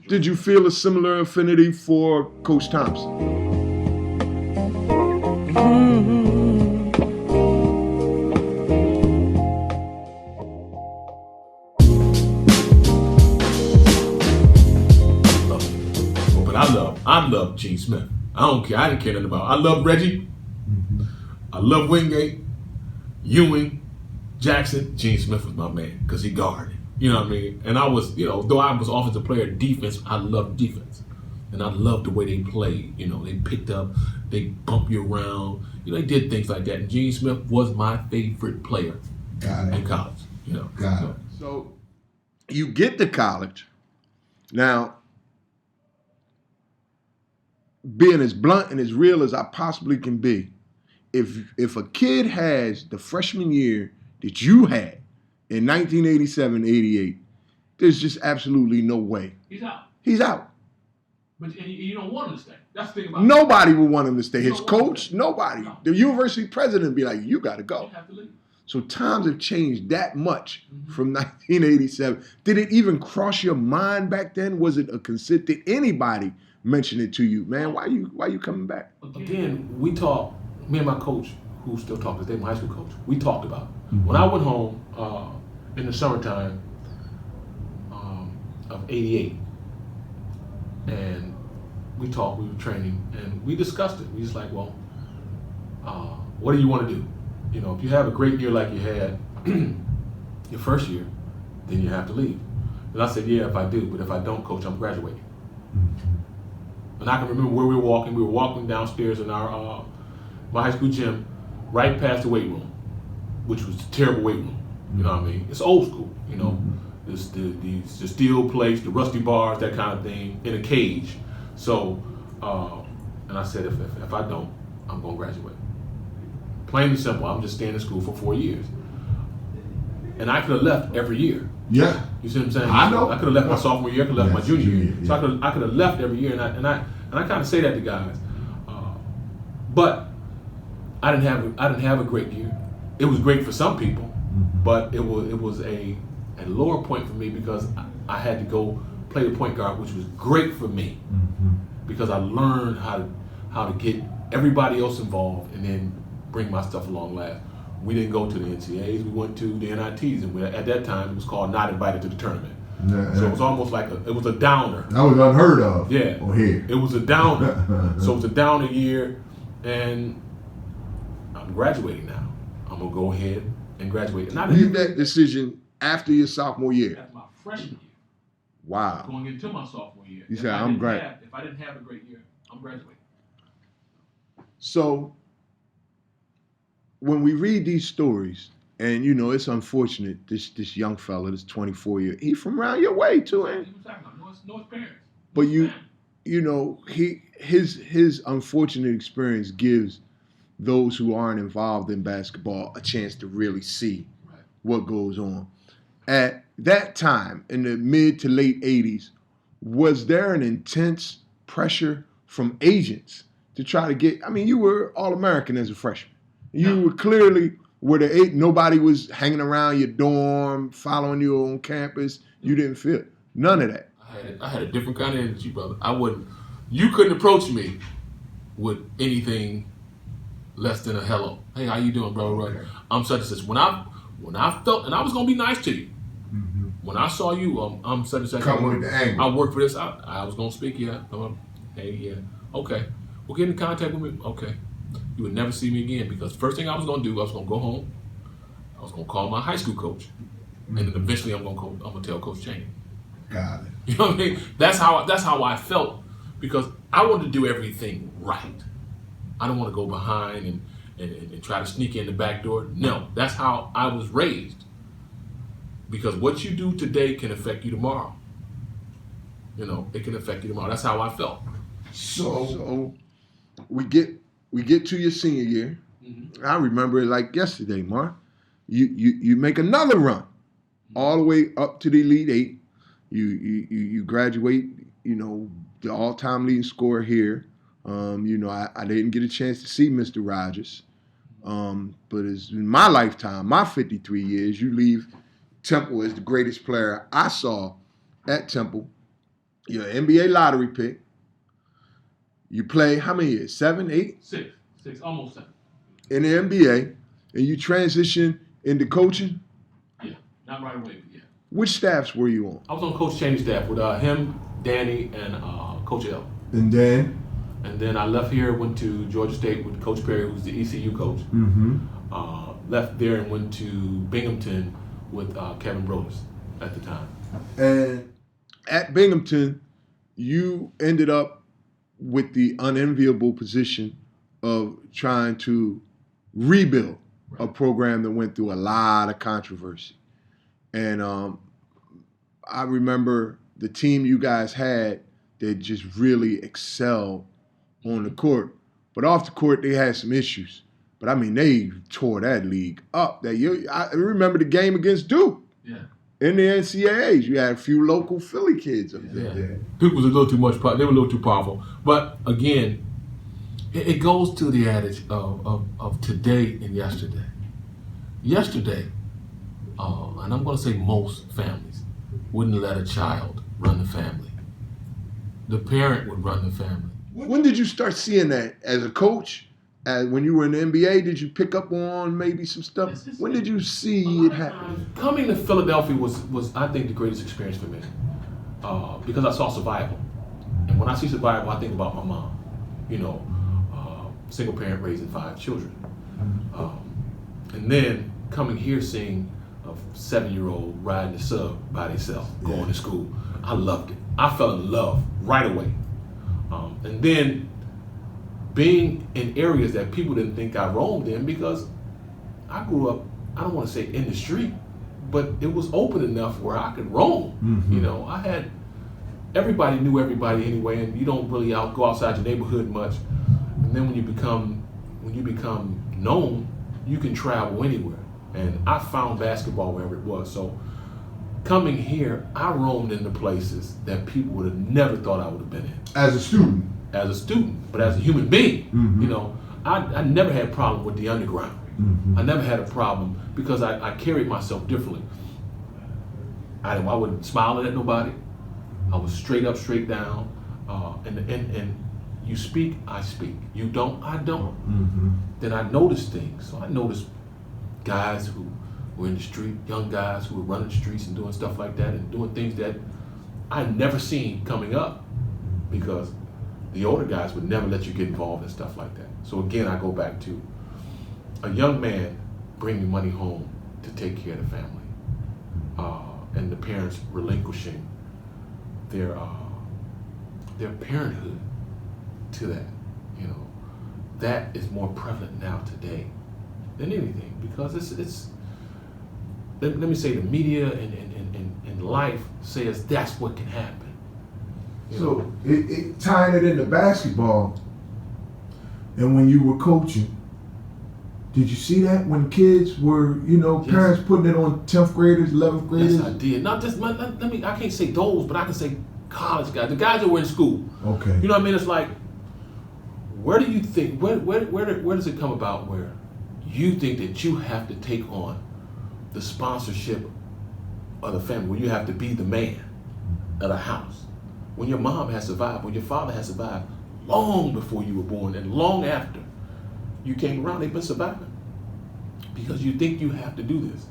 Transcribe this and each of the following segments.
Did you feel a similar affinity for Coach Thompson? But I love Gene Smith. I don't care. I didn't care nothing about. I love Reggie. I love Wingate, Ewing, Jackson. Gene Smith was my man because he guarded. You know what I mean? And I was, though I was offensive player, defense, I loved defense. And I loved the way they played. They picked up, they bump you around. They did things like that. And Gene Smith was my favorite player in college. Got it. So you get to college. Now, being as blunt and as real as I possibly can be, if a kid has the freshman year that you had in 1987-88, there's just absolutely no way. He's out. But you don't want him to stay. That's the thing about nobody would want him to stay. His coach, nobody. No. The university president would be like, you got to go. You have to leave. So times have changed that much from 1987. Did it even cross your mind back then? Was it a concern? Did anybody mention it to you? Man, why you coming back? Again, we talked, me and my coach, who still talks today, my high school coach, we talked about it. When I went home in the summertime of 88, and we talked, we were training, and we discussed it. We was like, well, what do you want to do? If you have a great year like you had your first year, then you have to leave. And I said, yeah, if I do, but if I don't, coach, I'm graduating. And I can remember where we were walking. We were walking downstairs in our my high school gym, right past the weight room, which was a terrible weight room. You know what I mean? It's old school. It's the steel plates, the rusty bars, that kind of thing, in a cage. So, and I said, if I don't, I'm gonna graduate. Plain and simple. I'm just staying in school for 4 years. And I could have left every year. Yeah. You see what I'm saying? I know. I could have left my sophomore year. I could have left my junior year. So I could have left every year. And I kind of say that to guys. But I didn't have a great year. It was great for some people, but it was a lower point for me because I had to go play the point guard, which was great for me because I learned how to get everybody else involved and then bring my stuff along last. We didn't go to the NCAAs, we went to the NITs, and at that time it was called not invited to the tournament. So it was almost like it was a downer. That was unheard of. Yeah. Here. It was a downer. So it was a downer year, and I'm graduating now. I'm gonna go ahead and graduate. And I made that decision after your sophomore year. That's my freshman year. Wow. Going into my sophomore year. You said I'm great. If I didn't have a great year, I'm graduating. So when we read these stories, and it's unfortunate, this young fella, this 24-year, he from around your way too, ain't he? No, his parents. But his unfortunate experience gives those who aren't involved in basketball a chance to really see what goes on. At that time, in the mid to late 80s, was there an intense pressure from agents to try to get, you were All-American as a freshman. You were clearly nobody was hanging around your dorm, following you on campus. You didn't feel it. None of that. I had a different kind of energy, brother. You couldn't approach me with anything less than a hello. Hey, how you doing, bro? Right. I'm such and such. When I felt, and I was gonna be nice to you. When I saw you, I'm such and such. Come with the angle. I work for this. I was gonna speak. Yeah. Hey, yeah. Okay. Well, get in contact with me. Okay. You would never see me again because first thing I was gonna do, I was gonna go home. I was gonna call my high school coach, and then eventually I'm gonna tell Coach Chaney. Got it. You know what I mean? That's how I felt because I wanted to do everything right. I don't want to go behind and try to sneak in the back door. No, that's how I was raised. Because what you do today can affect you tomorrow. It can affect you tomorrow. That's how I felt. So we get to your senior year. I remember it like yesterday, Mark. You make another run all the way up to the Elite Eight. You graduate, the all-time leading scorer here. I didn't get a chance to see Mr. Rogers. But it's in my lifetime, my 53 years, you leave Temple as the greatest player I saw at Temple. You're an NBA lottery pick. You play how many years? 7, 8? Six, almost 7. In the NBA, and you transition into coaching? Yeah, not right away, but yeah. Which staffs were you on? I was on Coach Cheney's staff with him, Danny, and Coach L. And then? And then I left here, went to Georgia State with Coach Perry, who's the ECU coach. Mm-hmm. Left there and went to Binghamton with Kevin Brodus at the time. And at Binghamton, you ended up with the unenviable position of trying to rebuild a program that went through a lot of controversy. And I remember the team you guys had that just really excelled on the court. But off the court, they had some issues. But I mean, they tore that league up that year. I remember the game against Duke. Yeah. In the NCAAs, you had a few local Philly kids up there. Yeah. Duke was a little too much. They were a little too powerful. But again, it goes to the adage of today and yesterday. Yesterday, and I'm going to say most families wouldn't let a child run the family. The parent would run the family. When did you start seeing that as a coach? When you were in the NBA, did you pick up on maybe some stuff? When did you see it happen? Coming to Philadelphia was I think, the greatest experience for me because I saw survival. And when I see survival, I think about my mom. You know, single parent raising 5 children. And then coming here seeing a 7-year-old riding the sub by themselves, going to school. I loved it. I fell in love right away. And then being in areas that people didn't think I roamed in, because I grew up, I don't want to say in the street, but it was open enough where I could roam. Mm-hmm. You know, everybody knew everybody anyway, and you don't really go outside your neighborhood much. And then when you become known, you can travel anywhere. And I found basketball wherever it was. So coming here, I roamed into places that people would have never thought I would have been in. As a student? As a student, but as a human being, mm-hmm. You know, I never had a problem with the underground. Mm-hmm. I never had a problem because I carried myself differently. I wasn't smiling at nobody. I was straight up, straight down. And you speak, I speak. You don't, I don't. Mm-hmm. Then I noticed things. So I noticed guys who were in the street, young guys who were running the streets and doing stuff like that and doing things that I'd never seen coming up, because the older guys would never let you get involved in stuff like that. So again, I go back to a young man bringing money home to take care of the family, and the parents relinquishing their parenthood to that. You know, that is more prevalent now today than anything, because it's let me say, the media and life says that's what can happen. So tying it into basketball, and when you were coaching, did you see that when kids were, parents putting it on 10th graders, 11th graders? Yes, I did. Not just, I can't say those, but I can say college guys, the guys that were in school. Okay. You know what I mean? It's like, where do you think, where does it come about where you think that you have to take on the sponsorship of the family, where you have to be the man of the house? When your mom has survived, when your father has survived, long before you were born and long after you came around, they've been surviving. Because you think you have to do this.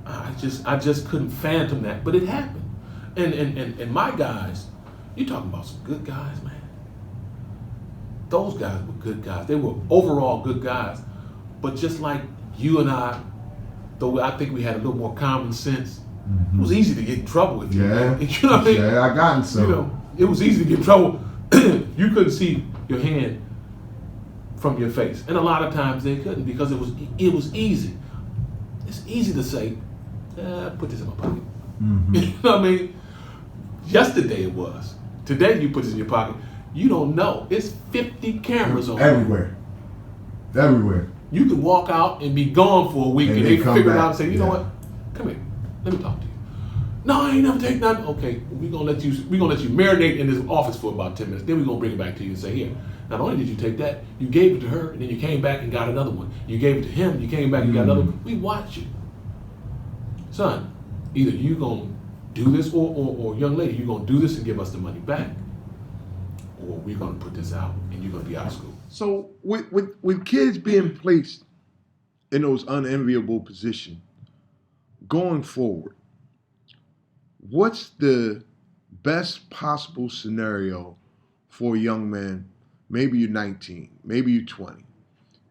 I just couldn't fathom that, but it happened. And my guys, you're talking about some good guys, man. Those guys were good guys. They were overall good guys. But just like you and I, though I think we had a little more common sense, it was easy to get in trouble with you. Yeah. You know what I mean? Yeah, I got in some. You know, it was easy to get in trouble. You couldn't see your hand from your face, and a lot of times they couldn't, because it was easy. It's easy to say, put this in my pocket. Mm-hmm. You know what I mean? Yesterday it was. Today you put this in your pocket. You don't know. It's 50 cameras on everywhere. Everywhere. You could walk out and be gone for a week, and they figure it out and say, you know what? Come here. Let me talk to you. No, I ain't never take nothing. Okay, we're gonna let you marinate in this office for about 10 minutes. Then we're gonna bring it back to you and say, here. Not only did you take that, you gave it to her, and then you came back and got another one. You gave it to him, you came back and got another one. We watch you. Son, either you gonna do this, or young lady, you're going to do this and give us the money back, or we're going to put this out and you're going to be out of school. So with kids being placed in those unenviable positions, going forward, what's the best possible scenario for a young man? Maybe you're 19, maybe you're 20,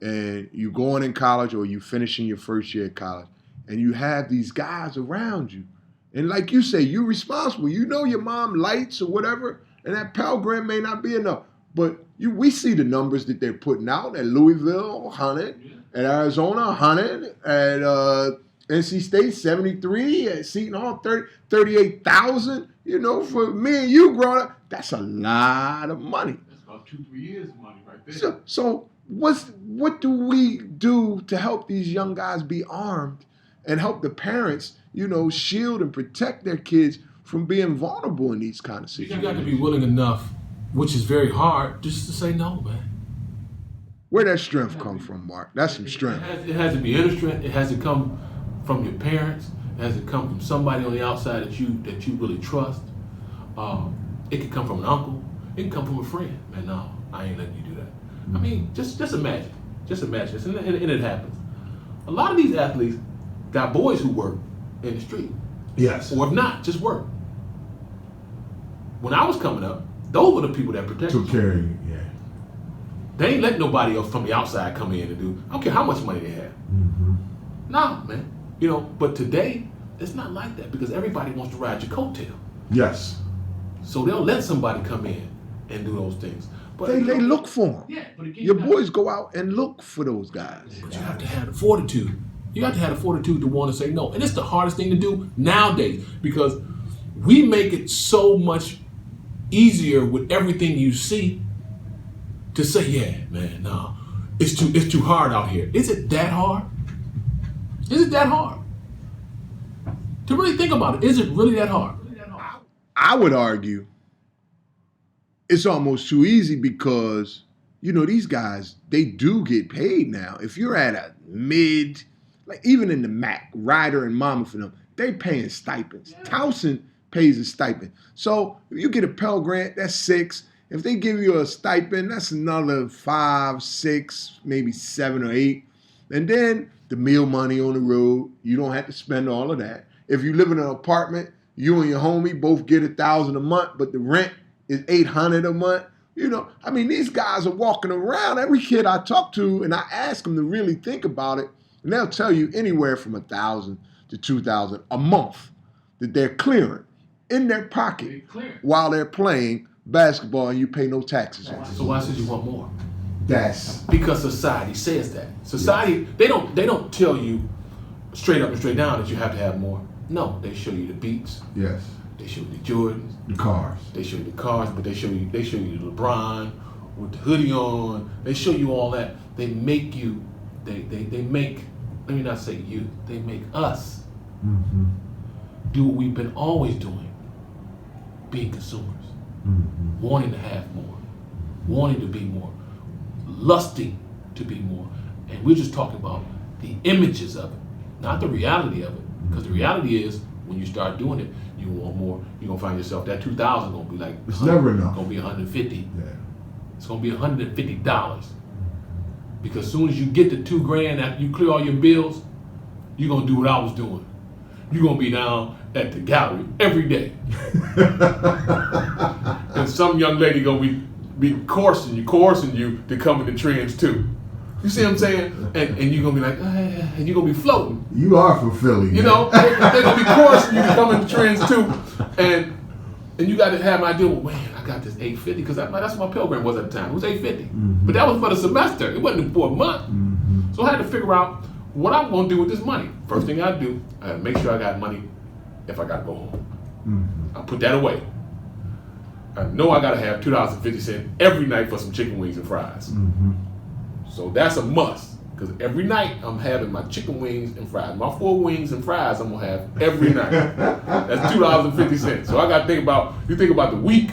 and you're going in college or you finishing your first year of college, and you have these guys around you. And like you say, you're responsible. You know your mom lights or whatever, and that Pell Grant may not be enough. But we see the numbers that they're putting out at Louisville, 100, at Arizona, 100, at NC State, 73, at Seton Hall, 38,000. You know, for me and you growing up, that's a lot of money. That's about 2-3 years of money right there. So what do we do to help these young guys be armed and help the parents, you know, shield and protect their kids from being vulnerable in these kind of situations? You got to be willing enough, which is very hard, just to say no, man. Where that strength come from, Mark? That's some strength. It has to be inner strength. It has to come from your parents. It has to come from somebody on the outside that you really trust. It can come from an uncle. It can come from a friend. Man, no, I ain't letting you do that. I mean, just imagine. Just imagine this, and it happens. A lot of these athletes got boys who work in the street. Yes. Or if not, just work. When I was coming up, those were the people that protected Took care of you, yeah. They ain't letting nobody else from the outside come in and do. I don't care how much money they have. Mm-hmm. Nah, man. You know, but today, it's not like that because everybody wants to ride your coattail. Yes. So they'll let somebody come in and do those things. But They look for them. Yeah, but again, Your boys go out and look for those guys. But you have to have the fortitude. You have to have the fortitude to want to say no. And it's the hardest thing to do nowadays because we make it so much easier with everything you see to say, yeah, man, no, it's too hard out here. Is it that hard? Is it that hard? To really think about it, is it really that hard? I would argue it's almost too easy because, you know, these guys, they do get paid now. If you're at a mid, like even in the MAC, Ryder and Mama for them, they paying stipends. Yeah. Towson pays a stipend. So if you get a Pell Grant, that's 6. If they give you a stipend, that's another 5, 6, maybe 7 or 8. And then the meal money on the road, you don't have to spend all of that. If you live in an apartment, you and your homie both get $1,000 a month, but the rent is $800 a month. You know, I mean, these guys are walking around. Every kid I talk to, and I ask them to really think about it, and they'll tell you anywhere from $1,000 to $2,000 a month that they're clearing in their pocket while they're playing basketball, and you pay no taxes on it. So why should you want more? That's because society says that. Society, they don't tell you straight up and straight down that you have to have more. No, they show you the beats. Yes. They show you the Jordans. The cars. They show you the cars, but they show you the LeBron with the hoodie on. They show you all that. They make you. They make. Let me not say you. They make us do what we've been always doing. Being consumers, wanting to have more, wanting to be more, lusting to be more, and we're just talking about the images of it, not the reality of it. Because the reality is, when you start doing it, you want more. You're gonna find yourself that $2,000 gonna be like it's never enough. Gonna be $150. Yeah. It's gonna be $150. Because as soon as you get the $2,000 after you clear all your bills, you're gonna do what I was doing. You're gonna be down at the gallery every day, and some young lady gonna be coercing you to come in the trends too. You see what I'm saying? And you're going to be like, and you're going to be floating. You are from Philly. You know, they're going to be coercing you to come in the trends too. And you got to have an idea, well, man, I got this $850 because that's what my Pell Grant was at the time. It was $850. But that was for the semester. It wasn't for a month. So I had to figure out what I'm going to do with this money. First thing I do, I make sure I got money if I got to go home. I put that away. I know I got to have $2.50 every night for some chicken wings and fries. So that's a must, because every night I'm having my chicken wings and fries. My 4 wings and fries I'm gonna have every night. That's $2.50. So I gotta think about, you think about the week,